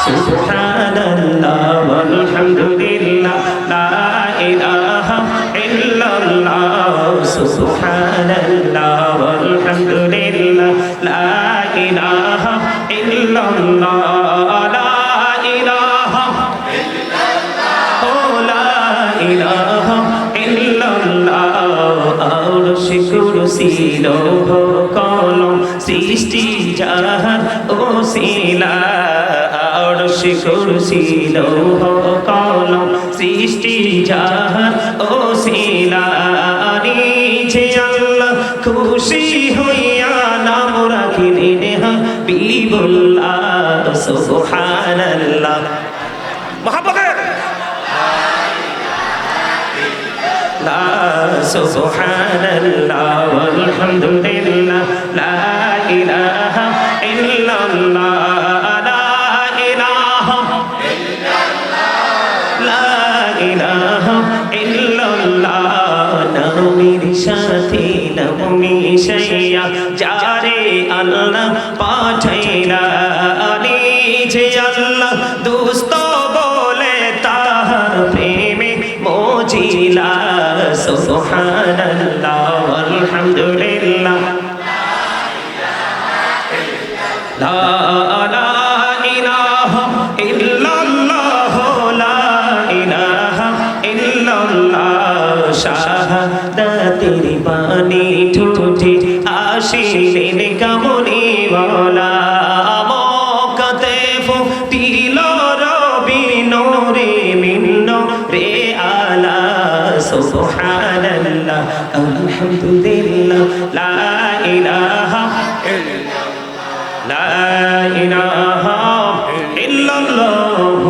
সুবহানাল্লাহ ওয়ালহামদুলিল্লাহ লা ইলাহা ইল্লাল্লাহ সুবহানাল্লাহ ওয়ালহামদুলিল্লাহ লা ইলাহা ইল্লাল্লাহ লা ইলাহা লা ইলাহা ইল্লাল্লাহ আরশ কুরসি লৌহ কলম সৃষ্টি জাহান ওসিলা আরশ কুরসি লৌহ কলম সৃষ্টি জাহান ওসিলা যে আল্লাহ খুশি হইয়া নাম রাখিলেন হাবিবুল্লাহ সুবহানাল্লাহ মহব্বতে সুবহানাল্লাহ ওয়ালহামদুলিল্লাহ লা ইলাহা ইল্লাল্লাহ লা ইলাহা ইল্লাল্লাহ লা ইলাহা ইল্লাল্লাহ নামের সাথে নাম মিশাইয়া যারে আল্লাহ পাঠাইলা যে আল্লাহ দোস্ত বলে তাহার প্রেমে মজিলা সুবহানাল্লাহ ওয়ালহামদুলিল্লাহ লা ইলাহা ইল্লাল্লাহ লা ইলাহা ইল্লাল্লাহ শাহাদাতের বাণী ঠোঁটে আসিলেন কামলি ওয়ালা মক্কাতে ফুটিল রবি নূরে মিন্ন রে আলা সুবহানাল্লাহ আলহামদুলিল্লাহ লা ইলাহা লা ইলাহা ইল্লাল্লাহ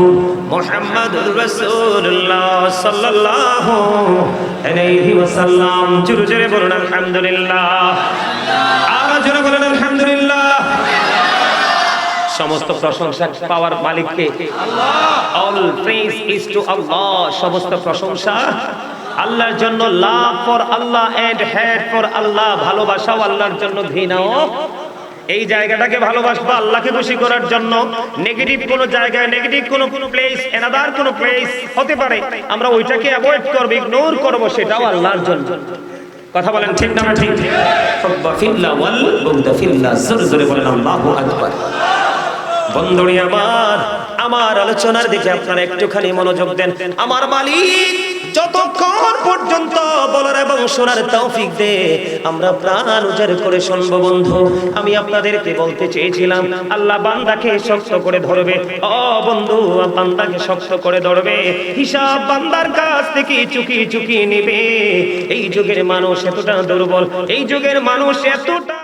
মুহাম্মাদুর রাসূলুল্লাহ সাল্লাল্লাহু আলাইহি ওয়াসাল্লাম জোরে জোরে বলুন আলহামদুলিল্লাহ আর জোরে বলুন আলহামদুলিল্লাহ সমস্ত প্রশংসা পাওয়ার মালিক কে Allah all praise is to Allah সমস্ত প্রশংসা আল্লাহর জন্য love for Allah and hate for Allah ভালোবাসাও আল্লাহর জন্য ঘৃণাও এই জায়গাটাকে ভালোবাসবো আল্লাহকে খুশি করার জন্য নেগেটিভ কোন জায়গায় নেগেটিভ কোন প্লেস এনাদার কোন প্লেস হতে পারে আমরা ওইটাকে অ্যাভয়েড করব ইগনোর করব সেটাও আল্লাহর জন্য কথা বলেন ঠিক না ঠিক হুব্বা ফিল্লাহ ওয়াল বুগদা ফিল্লাহ জোরে জোরে বলেন আল্লাহু আকবার বন্ধুরা আমার আলোচনার দিকে আপনারা একটুখানি মনোযোগ দেন আমার মালিক যতক্ষণ পর্যন্ত বলার এবং শোনার তৌফিক দে আমরা প্রাণ উজাড় করে শুনবো বন্ধু আমি আপনাদেরকে বলতে চেয়েছিলাম আল্লাহ বান্দাকে শক্ত করে ধরবে ও বন্ধু বান্দাকে শক্ত করে ধরবে হিসাব বান্দার কাছ থেকে চুকি চুকি নেবে এই যুগের মানুষ এতটা দুর্বল এই যুগের মানুষ এতটা